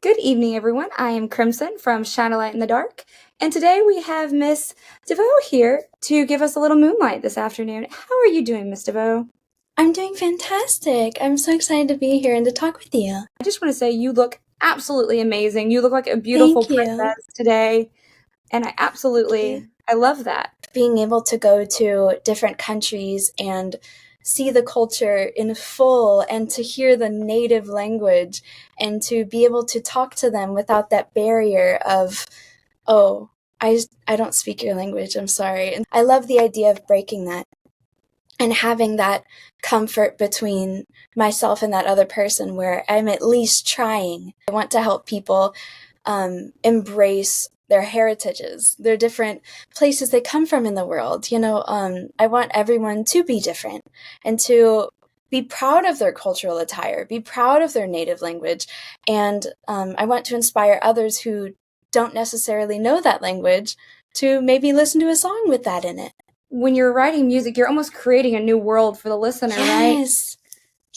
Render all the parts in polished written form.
Good evening, everyone. I am Crimson from Shine a Light in the Dark, and today we have Miss De Voe here to give us a little moonlight this afternoon. How are you doing, Miss De Voe? I'm doing fantastic. I'm so excited to be here and to talk with you. I just want to say you look absolutely amazing. You look like a beautiful Thank you. princess today, and Thank you. I love that. Being able to go to different countries and see the culture in full and to hear the native language and to be able to talk to them without that barrier of, oh, I don't speak your language, I'm sorry. And I love the idea of breaking that and having that comfort between myself and that other person where I'm at least trying. I want to help people embrace their heritages, their different places they come from in the world. I want everyone to be different and to be proud of their cultural attire, be proud of their native language. And I want to inspire others who don't necessarily know that language to maybe listen to a song with that in it. When you're writing music, you're almost creating a new world for the listener, right? Yes.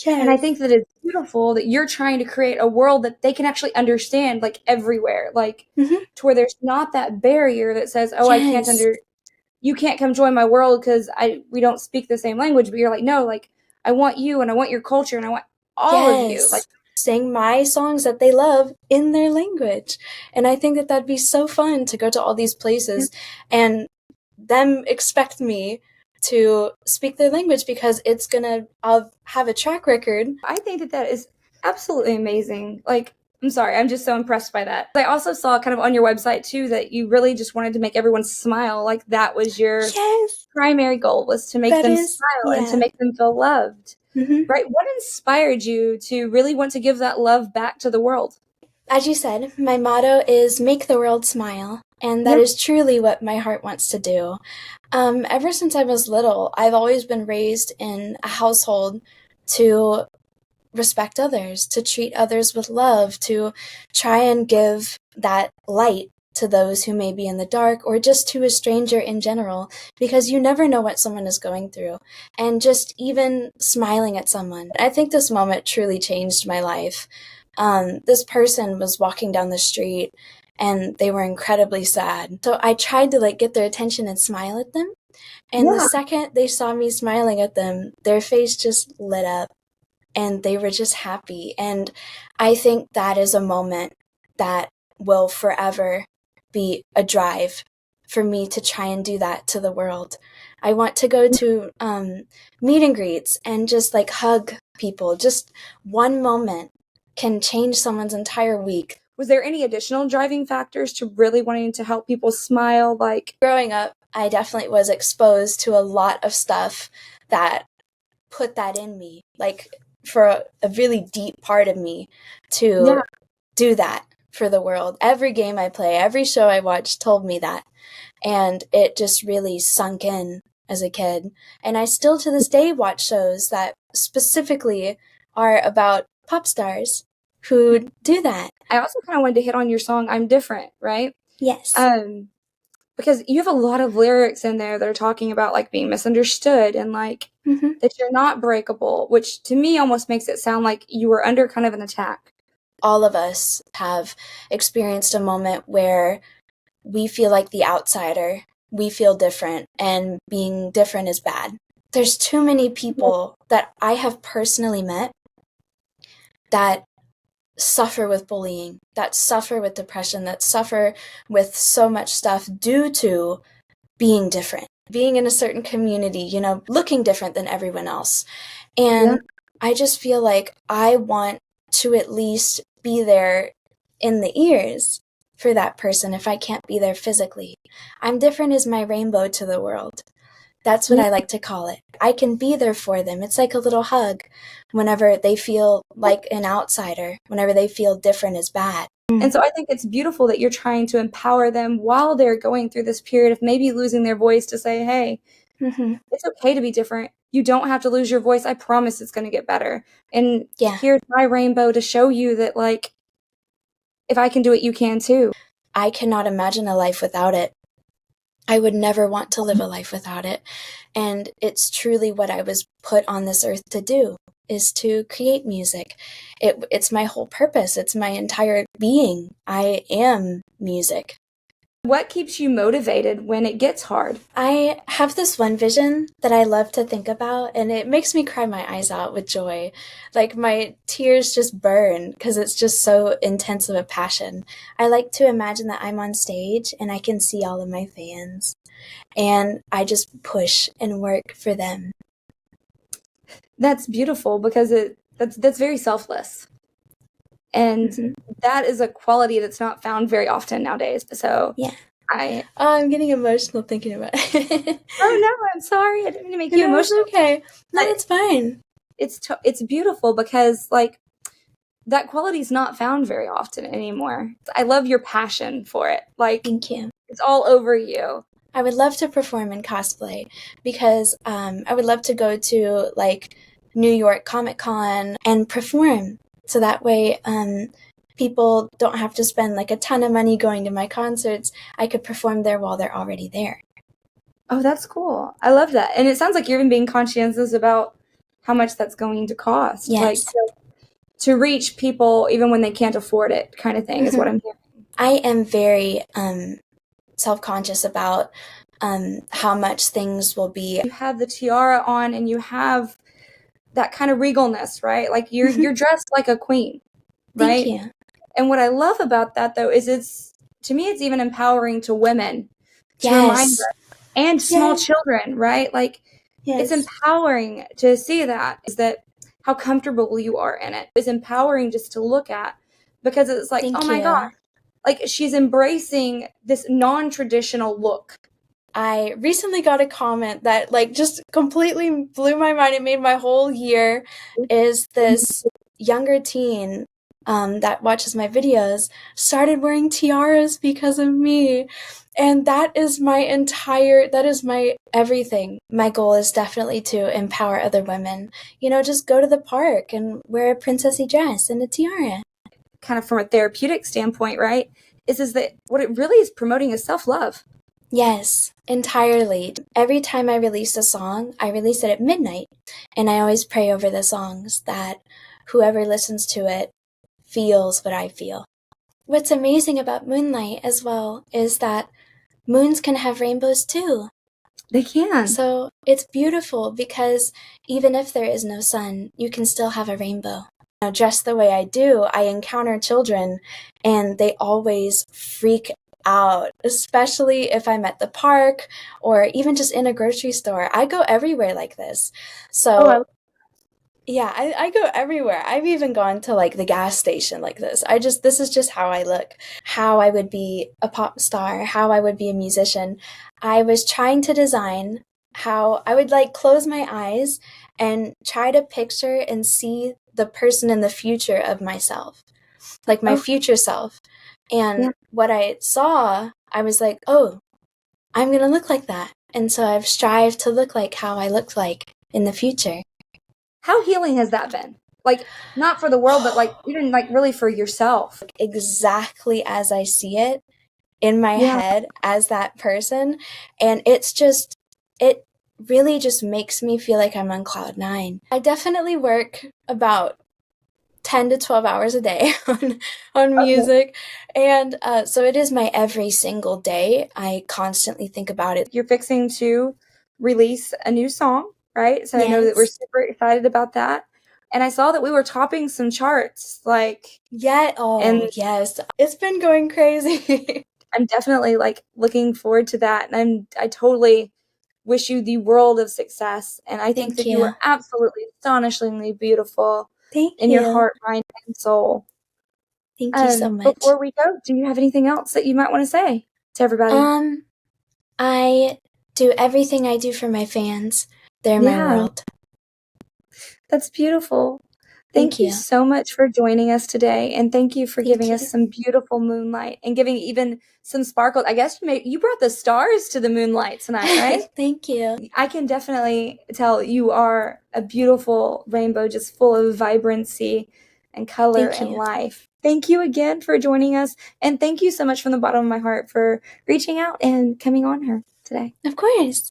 And I Yes. think that it's beautiful that you're trying to create a world that they can actually understand, like everywhere, like Mm-hmm. to where there's not that barrier that says, "Oh, Yes. you can't come join my world because we don't speak the same language." But you're like, "No, like I want you, and I want your culture, and I want all of you." Like, Yes. Sing my songs that they love in their language. And I think that that'd be so fun to go to all these places and them expect me to speak their language because it's gonna I'll have a track record. I think that that is absolutely amazing. Like, I'm sorry, I'm just so impressed by that. I also saw kind of on your website too that you really just wanted to make everyone smile. Like that was your Yes. primary goal, was to make That them is, smile and to yeah. make them feel loved. Mm-hmm. Right? What inspired you to really want to give that love back to the world? As you said, my motto is make the world smile. And that Yep. is truly what my heart wants to do. Ever since I was little, I've always been raised in a household to respect others, to treat others with love, to try and give that light to those who may be in the dark or just to a stranger in general, because you never know what someone is going through. And just even smiling at someone. I think this moment truly changed my life. This person was walking down the street and they were incredibly sad. So I tried to get their attention and smile at them. And the Yeah. second they saw me smiling at them, their face just lit up and they were just happy. And I think that is a moment that will forever be a drive for me to try and do that to the world. I want to go to meet and greets and just hug people. Just one moment can change someone's entire week. Was there any additional driving factors to really wanting to help people smile? Like, Growing up, I definitely was exposed to a lot of stuff that put that in me, for a really deep part of me to yeah, do that for the world. Every game I play, every show I watch told me that. And it just really sunk in as a kid. And I still to this day watch shows that specifically are about pop stars who do that. I also kind of wanted to hit on your song "I'm Different," right? Yes. Because you have a lot of lyrics in there that are talking about like being misunderstood and like Mm-hmm. that you're not breakable, which to me almost makes it sound like you were under kind of an attack. All of us have experienced a moment where we feel like the outsider, we feel different, and being different is bad. There's too many people that I have personally met that suffer with bullying, that suffer with depression, that suffer with so much stuff due to being different, being in a certain community, looking different than everyone else. And Yeah. I just feel like I want to at least be there in the ears for that person if I can't be there physically. I'm different as my rainbow to the world. That's what I like to call it. I can be there for them. It's like a little hug whenever they feel like an outsider, whenever they feel different is bad. And so I think it's beautiful that you're trying to empower them while they're going through this period of maybe losing their voice to say, hey, it's okay to be different. You don't have to lose your voice. I promise it's going to get better. And Yeah. here's my rainbow to show you that, like, if I can do it, you can too. I cannot imagine a life without it. I would never want to live a life without it. And it's truly what I was put on this earth to do. is to create music. It's my whole purpose. It's my entire being. I am music. What keeps you motivated when it gets hard? I have this one vision that I love to think about, and it makes me cry my eyes out with joy. Like my tears just burn because it's just so intense of a passion. I like to imagine that I'm on stage and I can see all of my fans, and I just push and work for them. That's beautiful because that's very selfless. And that is a quality that's not found very often nowadays. So Yeah. I'm getting emotional thinking about it. Oh no, I'm sorry. I didn't mean to make you emotional. It's okay. No, it's fine. It's beautiful because like that quality is not found very often anymore. I love your passion for it. Like, thank you. It's all over you. I would love to perform in cosplay because I would love to go to like New York Comic Con and perform. So that way people don't have to spend like a ton of money going to my concerts. I could perform there while they're already there. Oh, that's cool. I love that. And it sounds like you're even being conscientious about how much that's going to cost. Yes. Like to reach people even when they can't afford it kind of thing is what I'm hearing. I am very self-conscious about how much things will be. You have the tiara on and you have that kind of regalness, right? Like you're dressed like a queen, right? Thank you. And what I love about that though is to me it's even empowering to women to remind us, and small children, right? Like it's empowering to see that is that how comfortable you are in it. It's empowering just to look at because it's like, oh my God, like she's embracing this non-traditional look. I recently got a comment that like just completely blew my mind. It made my whole year. Is this younger teen that watches my videos started wearing tiaras because of me. And that is my everything. My goal is definitely to empower other women. You know, just go to the park and wear a princessy dress and a tiara. Kind of from a therapeutic standpoint, right? Is that what it really is promoting is self-love. Yes, entirely. Every time I release a song, I release it at midnight. And I always pray over the songs that whoever listens to it feels what I feel. What's amazing about moonlight as well is that moons can have rainbows too. They can. So it's beautiful because even if there is no sun, you can still have a rainbow. You know, just the way I do, I encounter children and they always freak out, especially if I'm at the park or even just in a grocery store. I go everywhere like this. So yeah, I go everywhere. I've even gone to like the gas station like this. This is just how I look, how I would be a pop star, how I would be a musician. I was trying to design how I would like close my eyes and try to picture and see the person in the future of myself, like my future self. And what I saw, I was like, oh, I'm going to look like that. And so I've strived to look like how I look like in the future. How healing has that been? Like, not for the world, but like, even like really for yourself. Exactly as I see it in my head as that person. And it's just, it really just makes me feel like I'm on cloud 9. I definitely work about 10 to 12 hours a day on music. And so it is my every single day. I constantly think about it. You're fixing to release a new song, right? So I know that we're super excited about that. And I saw that we were topping some charts, like yes, it's been going crazy. I'm definitely like looking forward to that, and I totally wish you the world of success. And I think that you are absolutely astonishingly beautiful in your heart, mind, and soul. Thank you so much. Before we go, do you have anything else that you might want to say to everybody? I do everything I do for my fans. They're my world. That's beautiful. Thank you so much for joining us today, and thank you for giving us some beautiful moonlight and giving even some sparkle. I guess you brought the stars to the moonlight tonight, right? Thank you. I can definitely tell you are a beautiful rainbow, just full of vibrancy and color and life. Thank you again for joining us, and thank you so much from the bottom of my heart for reaching out and coming on here today. Of course.